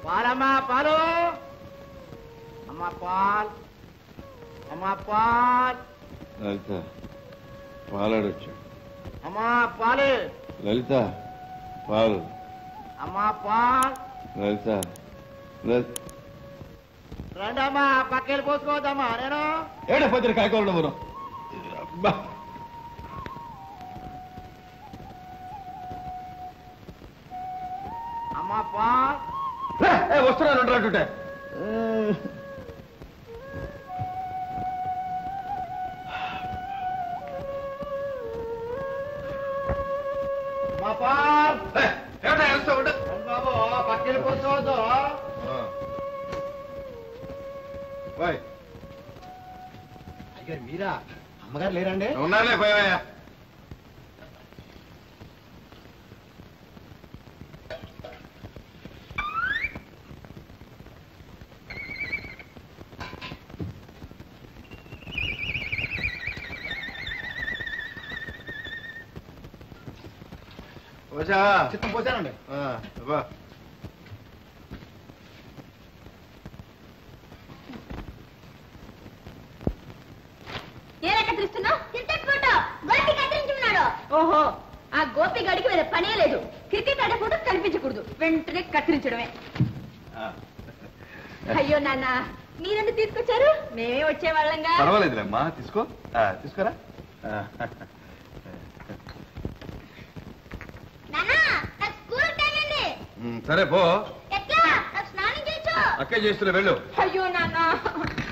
పాలమ్మా పాలు, అమ్మా పాల్, అమ్మా పాల్. లలిత పాలాడొచ్చాడు. అమ్మా పాలు. లలిత పాలు. అమ్మా పాల్. లలిత రండమ్మా, పక్కెళ్ళి పోసుకోవద్దమ్మా. నేను ఏడపోతే కాయకూడదు మనం. అమ్మా పాల్. వస్తున్నాను అంటుంటే అమ్మా పాల్. బాబు పక్కెళ్ళి పోసుకోవద్దు. అయ్యారు మీరా? అమ్మగారు లేరండి? ఉన్నారులే, పోయావయ్యా. చిత్తం పోసానండి. ఓహో, ఆ గోపి గడికి వేరే పనే లేదు. క్రికెట్ ఆడే ఫోటో కనిపించకూడదు, వెంటనే కత్తిరించడమే. అయ్యో నాన్న, మీరెందుకు తీసుకొచ్చారు? మేమే వచ్చేవాళ్ళంగా. పర్వాలేదులేమ్మా, తీసుకోరా. సరే పో. అక్కే చేస్తున్నా, వెళ్ళు. అయ్యో నాన్న,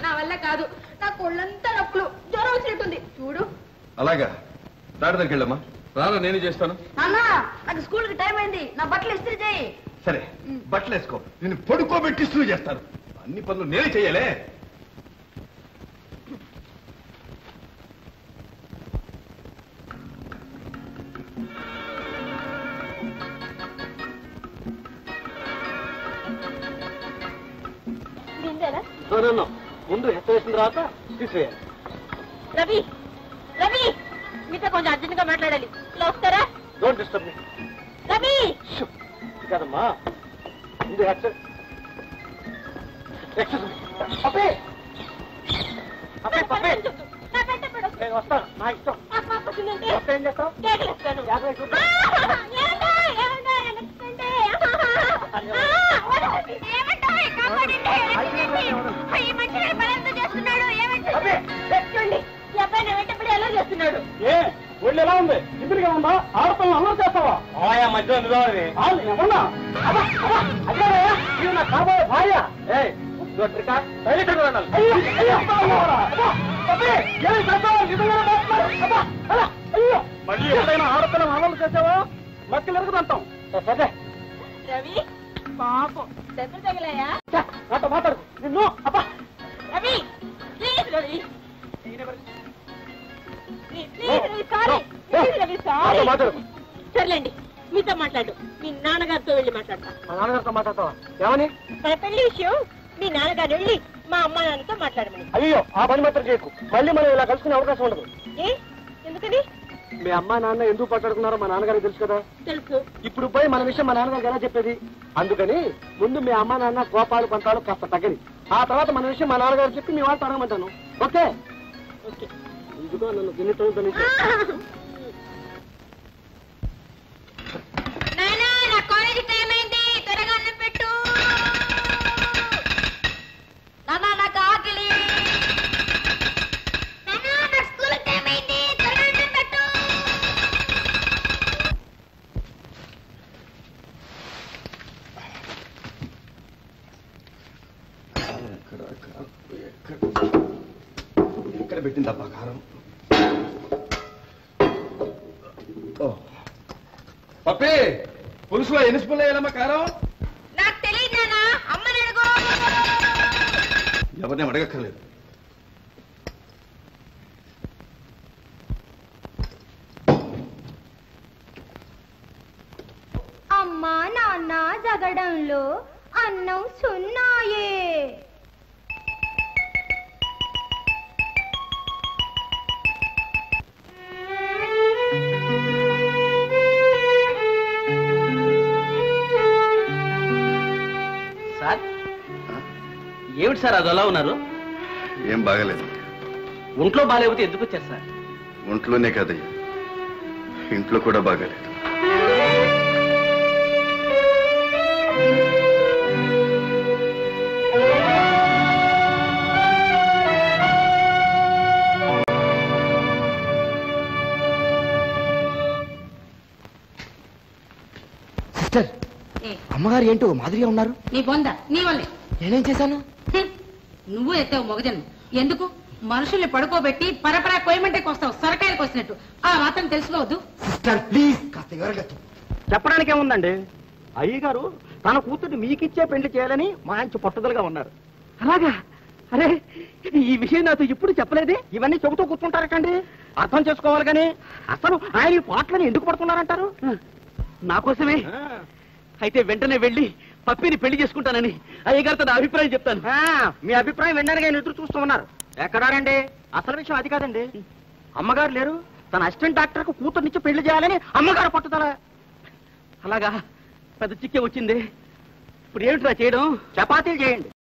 నా వల్ల కాదు. నాకు ఒళ్ళంతా నొప్పులు, జ్వరం వచ్చినట్టుంది. చూడు. అలాగా, డాక్టర్ దగ్గరికి వెళ్ళమ్మా. రాను, నేను చేస్తాను. నాన్న, నాకు స్కూల్ కి టైం అయింది. నా బట్టలు ఇస్త్రీ చేయి. సరే, బట్టలు వేసుకో. నేను పడుకోబెట్టి ఇస్త్రీ చేస్తాను. అన్ని పనులు నేనే చెయ్యాలే. ముందు హెచ్చ వేసిన తర్వాత తీసేయాలి. రవి, రవి, మీతో కొంచెం అర్జెంట్ గా మాట్లాడాలి. ఇలా వస్తారా? Don't disturb me. రవి కదమ్మా, ముందు హెచ్చ. పప్పే పప్పే పప్పే, నేను వస్తాను. నా ఇష్టం. వస్తే ఏం చేస్తావు? ఏ ఒళ్ళు ఎలా ఉంది? ఇద్దరిగా ఉందా? ఆడపిల్లలు అల్లరి చేస్తావా? ఆయా మధ్య ఏమన్నా నా కాబోయే భార్య. మళ్ళీ ఎప్పుడైనా ఆడపిల్లలు అల్లరి చేసావా మక్కలు ఎరుగుదంటాం. సరే రవి, పాపం దెబ్బలు తగిలాయా? నాతో మాట్లాడు. నిన్ను అబ్బా. రవి ప్లీజ్, రవి సర్లేండి, మీతో మాట్లాడు. మీ నాన్నగారితో వెళ్ళి మాట్లాడతా. మా నాన్నగారితో మాట్లాడతావా? ఏమని? మన పెళ్లి విషయం మీ నాన్నగారు వెళ్ళి మా అమ్మ నాన్నతో మాట్లాడమని. అయ్యో, ఆ పని మాత్రం చేయకు. మళ్ళీ మనం ఇలా కలుసుకునే అవకాశం ఉండదు. ఏ ఎందుకని? మీ అమ్మ నాన్న ఎందుకు మాట్లాడుకున్నారో మా నాన్నగారికి తెలుసు కదా. తెలుసు. ఇప్పుడు పోయి మన విషయం మా నాన్నగారికి ఎలా చెప్పేది? అందుకని ముందు మీ అమ్మ నాన్న కోపాలు పంతాలు కాస్త తగ్గని, ఆ తర్వాత మన విషయం మా నాన్నగారు చెప్పి మీ వాళ్ళతో అడగమంటాను. ఓకే? ఓకే. ఇదిగో నన్ను గిన్నెతో కాలేజీ టైం అయింది, త్వరగా అన్నం పెట్టు. నాన్న నాకు ఆకలి. స్కూల్ టైం అయింది, త్వరగా అన్నం పెట్టు. ఎక్కడ పెట్టిందబ్బా కారం? పప్పే, పులుసులో ఎన్ని స్పూన్లు వేయాలమ్మా కారం? నాకు తెలియదు నాన్న, అమ్మని అడుగు. ఎవరిని అడగక్కర్లేదు. అమ్మా నాన్న జగడంలో అన్నం సున్నాయే. ఏమిటి సార్ అదోలా ఉన్నారు? ఏం బాగలేదు. ఒంట్లో బాగాలేకపోతే ఎందుకు వచ్చారు సార్? ఒంట్లోనే కాదయ్యా, ఇంట్లో కూడా బాగాలేదు. సిస్టర్, అమ్మగారు ఏంటో మాదిరిగా ఉన్నారు. నీ బొంద నీ వల్లే. నేనేం చేశాను? నువ్వు ఎత్తావు మొగజన్ను. ఎందుకు మనుషుల్ని పడుకోబెట్టి పరపరా కొయ్యమంటే వస్తావు, సొరకాయలకు వస్తున్నట్టు. ఆ మాత్రం తెలుసుకోవద్దు. సిస్టర్ ప్లీజ్ కాస్త వివరంగా చెప్పడానికి ఏముందండి, అయ్యగారు తన కూతుర్ని మీకిచ్చే పెళ్లి చేయాలని మంచి పట్టుదలగా ఉన్నారు. అలాగా? అరే, ఈ విషయం నాతో ఇప్పుడు చెప్పలేదే. ఇవన్నీ చెబుతూ కూర్చుంటారటండి. అర్థం చేసుకోవాలి కానీ అసలు ఆయన ఈ పాటలని ఎందుకు పడుతున్నారంటారు? నా కోసమే? అయితే వెంటనే వెళ్ళి పప్పిని పెళ్లి చేసుకుంటానని అయ్యగారితో నా అభిప్రాయం చెప్తాను. మీ అభిప్రాయం వినడానికి ఆయన ఎదురు చూస్తూ ఉన్నారు. ఎక్కడారండి? అసలు విషయం అది కాదండి. అమ్మగారు లేరు, తన అసిస్టెంట్ డాక్టర్ కు కూతుర్నిచ్చి పెళ్లి చేయాలని అమ్మగారు పట్టుదల. అలాగా? పెద్ద చిక్కే వచ్చింది. ఇప్పుడు ఏమిట్రా చేయడం? చపాతీలు చేయండి.